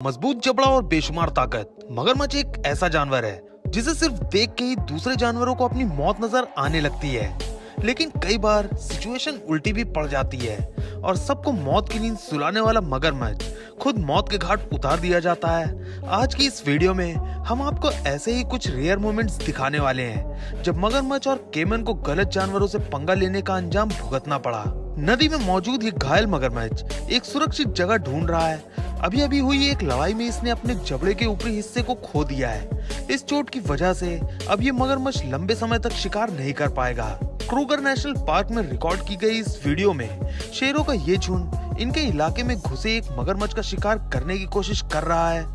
मजबूत जबड़ा और बेशुमार ताकत। मगरमच्छ एक ऐसा जानवर है जिसे सिर्फ देख के ही दूसरे जानवरों को अपनी मौत नजर आने लगती है। लेकिन कई बार सिचुएशन उल्टी भी पड़ जाती है और सबको मौत की नींद सुलाने वाला मगरमच्छ खुद मौत के घाट उतार दिया जाता है। आज की इस वीडियो में हम आपको ऐसे ही कुछ रेयर मोमेंट्स दिखाने वाले हैं जब मगरमच्छ और केमन को गलत जानवरों से पंगा लेने का अंजाम भुगतना पड़ा। नदी में मौजूद ये घायल मगरमच्छ एक सुरक्षित जगह ढूंढ रहा है। अभी अभी हुई एक लड़ाई में इसने अपने जबड़े के ऊपरी हिस्से को खो दिया है। इस चोट की वजह से अब ये मगरमच्छ लंबे समय तक शिकार नहीं कर पाएगा। क्रूगर नेशनल पार्क में रिकॉर्ड की गई इस वीडियो में शेरों का ये झुंड इनके इलाके में घुसे एक मगरमच्छ का शिकार करने की कोशिश कर रहा है।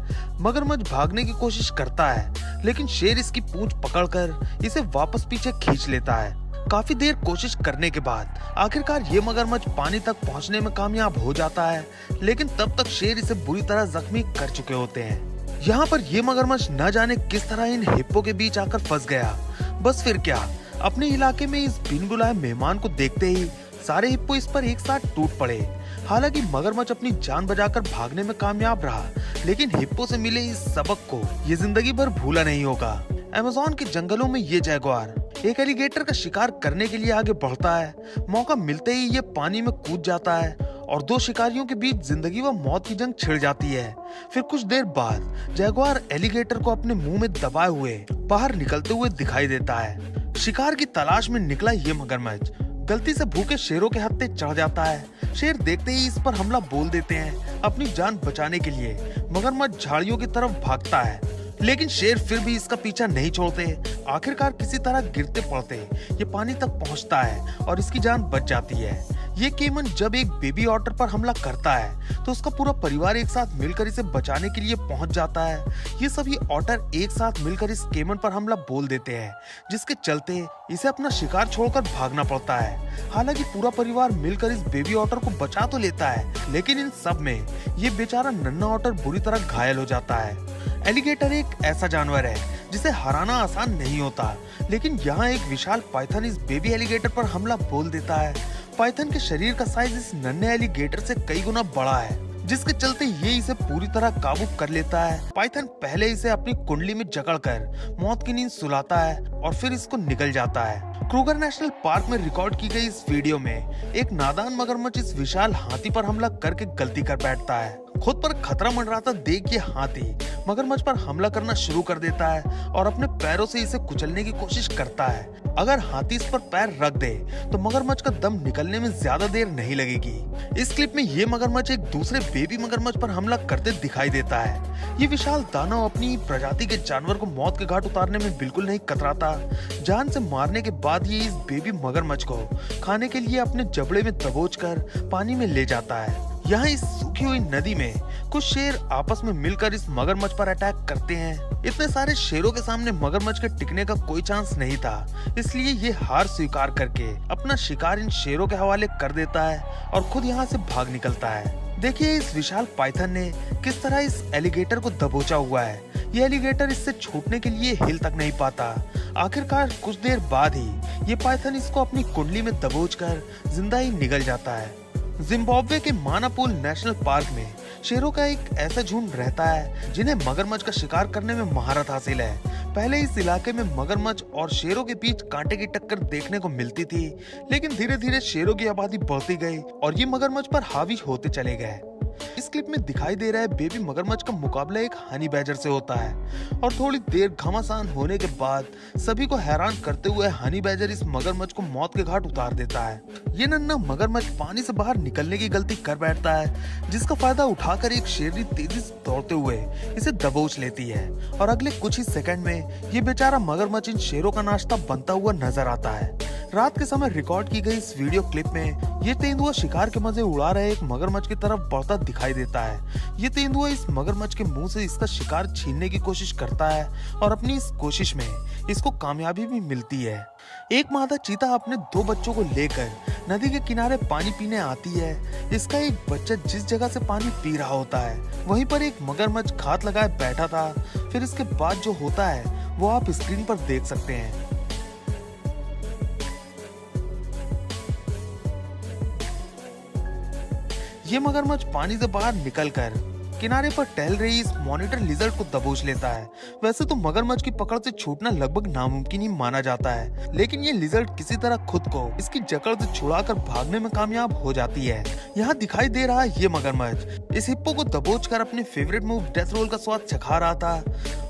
मगरमच्छ भागने की कोशिश करता है लेकिन शेर इसकी पूंछ पकड़कर इसे वापस पीछे खींच लेता है। काफी देर कोशिश करने के बाद आखिरकार ये मगरमच्छ पानी तक पहुंचने में कामयाब हो जाता है, लेकिन तब तक शेर इसे बुरी तरह जख्मी कर चुके होते हैं। यहाँ पर ये मगरमच्छ न जाने किस तरह इन हिप्पो के बीच आकर फंस गया। बस फिर क्या, अपने इलाके में इस बिन बुलाए मेहमान को देखते ही सारे हिप्पो इस पर एक साथ टूट पड़े। हालांकि मगरमच्छ अपनी जान बचाकर भागने में कामयाब रहा, लेकिन हिप्पो से मिले इस सबक को ये जिंदगी भर भूला नहीं होगा। अमेज़न के जंगलों में ये जैगुआर एक एलिगेटर का शिकार करने के लिए आगे बढ़ता है। मौका मिलते ही ये पानी में कूद जाता है और दो शिकारियों के बीच जिंदगी व मौत की जंग छिड़ जाती है। फिर कुछ देर बाद जैगुआर एलिगेटर को अपने मुंह में दबाए हुए बाहर निकलते हुए दिखाई देता है। शिकार की तलाश में निकला ये मगरमच्छ गलती से भूखे शेरों के हत्थे चढ़ जाता है। शेर देखते ही इस पर हमला बोल देते हैं। अपनी जान बचाने के लिए मगरमच्छ झाड़ियों की तरफ भागता है, लेकिन शेर फिर भी इसका पीछा नहीं छोड़ते। आखिरकार किसी तरह गिरते पड़ते ये पानी तक पहुंचता है और इसकी जान बच जाती है। ये केमन जब एक बेबी ऑटर पर हमला करता है तो उसका पूरा परिवार एक साथ मिलकर इसे बचाने के लिए पहुंच जाता है। ये सभी ऑटर एक साथ मिलकर इस केमन पर हमला बोल देते हैं, जिसके चलते इसे अपना शिकार छोड़कर भागना पड़ता है। हालांकि पूरा परिवार मिलकर इस बेबी ऑटर को बचा तो लेता है, लेकिन इन सब में ये बेचारा नन्हा ऑटर बुरी तरह घायल हो जाता है। एलिगेटर एक ऐसा जानवर है जिसे हराना आसान नहीं होता, लेकिन यहाँ एक विशाल पाइथन इस बेबी एलिगेटर पर हमला बोल देता है। पाइथन के शरीर का साइज इस नन्हे एलिगेटर से कई गुना बड़ा है, जिसके चलते ये इसे पूरी तरह काबू कर लेता है। पाइथन पहले इसे अपनी कुंडली में जकड़कर मौत की नींद सुलाता है और फिर इसको निकल जाता है। क्रूगर नेशनल पार्क में रिकॉर्ड की गई इस वीडियो में एक नादान मगरमच्छ इस विशाल हाथी पर हमला करके गलती कर बैठता है। खुद पर खतरा मंडराता देख ये हाथी मगरमच्छ पर हमला करना शुरू कर देता है और अपने पैरों से इसे कुचलने की कोशिश करता है। अगर हाथी इस पर पैर रख दे तो मगरमच्छ का दम निकलने में ज्यादा देर नहीं लगेगी। इस क्लिप में ये मगरमच्छ एक दूसरे बेबी मगरमच्छ पर हमला करते दिखाई देता है। ये विशाल दानव अपनी प्रजाति के जानवर को मौत के घाट उतारने में बिल्कुल नहीं कतराता। जान से मारने के बाद ये इस बेबी मगरमच्छ को खाने के लिए अपने जबड़े में दबोचकर पानी में ले जाता है। यहाँ इस सूखी हुई नदी में कुछ शेर आपस में मिलकर इस मगरमच्छ पर अटैक करते हैं। इतने सारे शेरों के सामने मगरमच्छ के टिकने का कोई चांस नहीं था, इसलिए ये हार स्वीकार करके अपना शिकार इन शेरों के हवाले कर देता है और खुद यहाँ से भाग निकलता है। देखिए इस विशाल पाइथन ने किस तरह इस एलिगेटर को दबोचा हुआ है। ये एलिगेटर इससे छूटने के लिए हिल तक नहीं पाता। आखिरकार कुछ देर बाद ही ये पाइथन इसको अपनी कुंडली में दबोचकर जिंदा ही निकल जाता है। जिम्बाब्वे के मानापुल नेशनल पार्क में शेरों का एक ऐसा झुंड रहता है जिन्हें मगरमच्छ का शिकार करने में महारत हासिल है। पहले इस इलाके में मगरमच्छ और शेरों के बीच कांटे की टक्कर देखने को मिलती थी, लेकिन धीरे धीरे शेरों की आबादी बढ़ती गई और ये मगरमच्छ पर हावी होते चले गए। इस क्लिप में दिखाई दे रहा है बेबी मगरमच्छ का मुकाबला एक हनी बैजर से होता है और थोड़ी देर घमासान होने के बाद सभी को हैरान करते हुए हनी बैजर इस मगरमच्छ को मौत के घाट उतार देता है। ये नन्हा मगरमच्छ पानी से बाहर निकलने की गलती कर बैठता है, जिसका फायदा उठाकर एक शेरनी तेजी से दौड़ते हुए इसे दबोच लेती है और अगले कुछ ही सेकंड में ये बेचारा मगरमच्छ इन शेरों का नाश्ता बनता हुआ नजर आता है। रात के समय रिकॉर्ड की गई इस वीडियो क्लिप में ये तेंदुआ शिकार के मजे उड़ा रहे एक मगरमच्छ की तरफ बढ़ता दिखाई देता है। ये तेंदुआ इस मगरमच्छ के मुंह से इसका शिकार छीनने की कोशिश करता है और अपनी इस कोशिश में इसको कामयाबी भी मिलती है। एक मादा चीता अपने दो बच्चों को लेकर नदी के किनारे पानी पीने आती है। इसका एक बच्चा जिस जगह से पानी पी रहा होता है वहीं पर एक मगरमच्छ घात लगाए बैठा था। फिर इसके बाद जो होता है वो आप स्क्रीन पर देख सकते हैं। ये मगरमच्छ पानी से बाहर निकलकर किनारे पर टहल रही इस मॉनिटर लिजर्ड को दबोच लेता है। वैसे तो मगरमच्छ की पकड़ से छूटना लगभग नामुमकिन ही माना जाता है, लेकिन ये लिजर्ड किसी तरह खुद को इसकी जकड़ से छुड़ाकर भागने में कामयाब हो जाती है। यहाँ दिखाई दे रहा है ये मगरमच्छ इस हिप्पो को दबोचकर अपने फेवरेट मूव डेथ रोल का स्वाद चखा रहा था।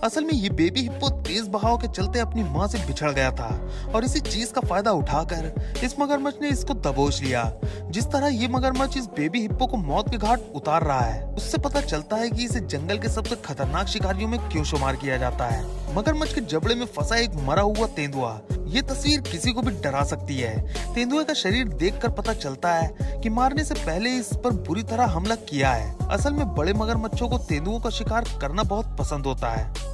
असल में ये बेबी हिप्पो तेज बहाव के चलते अपनी माँ से बिछड़ गया था और इसी चीज का फायदा उठाकर इस मगरमच्छ ने इसको दबोच लिया। जिस तरह ये मगरमच्छ इस बेबी हिप्पो को मौत के घाट उतार रहा है, उससे पता चलता है कि इसे जंगल के सबसे खतरनाक शिकारियों में क्यों शुमार किया जाता है। मगरमच्छ के जबड़े में फंसा एक मरा हुआ तेंदुआ, ये तस्वीर किसी को भी डरा सकती है। तेंदुए का शरीर देखकर पता चलता है कि मारने से पहले इस पर बुरी तरह हमला किया है। असल में बड़े मगरमच्छों को तेंदुओं का शिकार करना बहुत पसंद होता है।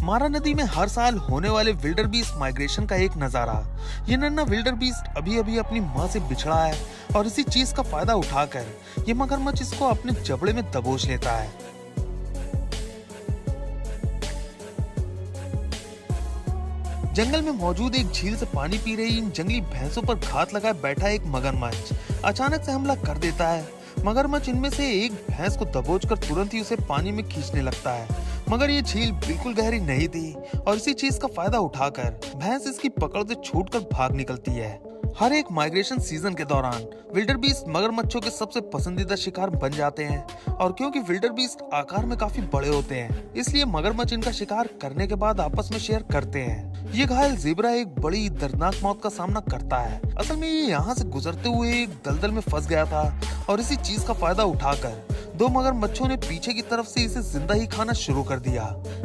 मारा नदी में हर साल होने वाले विल्डरबीस्ट माइग्रेशन का एक नजारा। ये नन्हा विल्डरबीस्ट अभी अभी अपनी माँ से बिछड़ा है और इसी चीज का फायदा उठाकर ये मगरमच्छ इसको अपने जबड़े में दबोच लेता है। जंगल में मौजूद एक झील से पानी पी रही इन जंगली भैंसों पर घात लगाए बैठा एक मगरमच्छ अचानक से हमला कर देता है। मगरमच्छ इनमें से एक भैंस को दबोचकर तुरंत ही उसे पानी में खींचने लगता है, मगर ये झील बिल्कुल गहरी नहीं थी और इसी चीज का फायदा उठाकर भैंस इसकी पकड़ से छूटकर भाग निकलती है। हर एक माइग्रेशन सीजन के दौरान विल्डरबीस्ट मगरमच्छों के सबसे पसंदीदा शिकार बन जाते हैं और क्योंकि विल्डरबीस्ट आकार में काफी बड़े होते हैं, इसलिए मगरमच्छ इनका शिकार करने के बाद आपस में शेयर करते हैं। ये घायल ज़ेब्रा एक बड़ी दर्दनाक मौत का सामना करता है। असल में ये यहाँ से गुजरते हुए एक दलदल में फंस गया था और इसी चीज का फायदा उठाकर दो मगरमच्छों ने पीछे की तरफ से इसे जिंदा ही खाना शुरू कर दिया।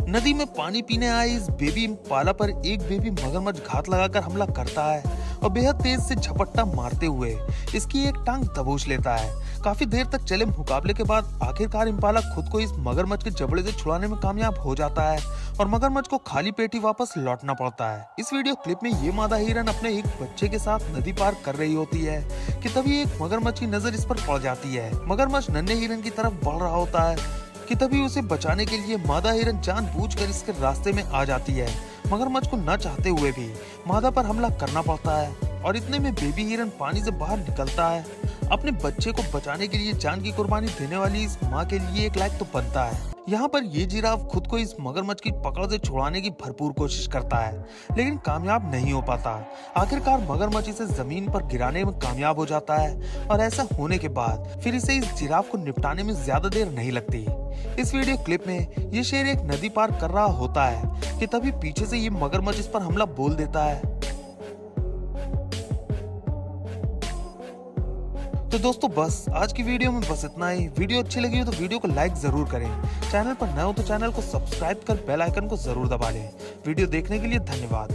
नदी में पानी पीने आए इस बेबी इम्पाला पर एक बेबी मगरमच्छ घात लगाकर हमला करता है और बेहद तेज से झपट्टा मारते हुए इसकी एक टांग दबोच लेता है। काफी देर तक चले मुकाबले के बाद आखिरकार इम्पाला खुद को इस मगरमच्छ के जबड़े से छुड़ाने में कामयाब हो जाता है और मगरमच्छ को खाली पेट ही वापस लौटना पड़ता है। इस वीडियो क्लिप में ये मादा हिरन अपने एक बच्चे के साथ नदी पार कर रही होती है कि तभी एक मगरमच्छ की नजर इस पर पड़ जाती है। मगरमच्छ नन्हे हिरन की तरफ बढ़ रहा होता है कि तभी उसे बचाने के लिए मादा हिरन जानबूझकर इसके रास्ते में आ जाती है। मगरमच्छ को न चाहते हुए भी मादा पर हमला करना पड़ता है और इतने में बेबी हिरन पानी से बाहर निकलता है। अपने बच्चे को बचाने के लिए जान की कुर्बानी देने वाली इस माँ के लिए एक लायक तो बनता है। यहाँ पर ये जिराफ खुद को इस मगरमच्छ की पकड़ से छुड़ाने की भरपूर कोशिश करता है, लेकिन कामयाब नहीं हो पाता। आखिरकार मगरमच्छ इसे जमीन पर गिराने में कामयाब हो जाता है और ऐसा होने के बाद फिर इसे इस जिराफ को निपटाने में ज्यादा देर नहीं लगती। इस वीडियो क्लिप में ये शेर एक नदी पार कर रहा होता है कि तभी पीछे से ये मगरमच्छ इस पर हमला बोल देता है। तो दोस्तों बस आज की वीडियो में बस इतना ही। वीडियो अच्छी लगी हो तो वीडियो को लाइक जरूर करें। चैनल पर नए हो तो चैनल को सब्सक्राइब कर बेल आइकन को जरूर दबा लें। वीडियो देखने के लिए धन्यवाद।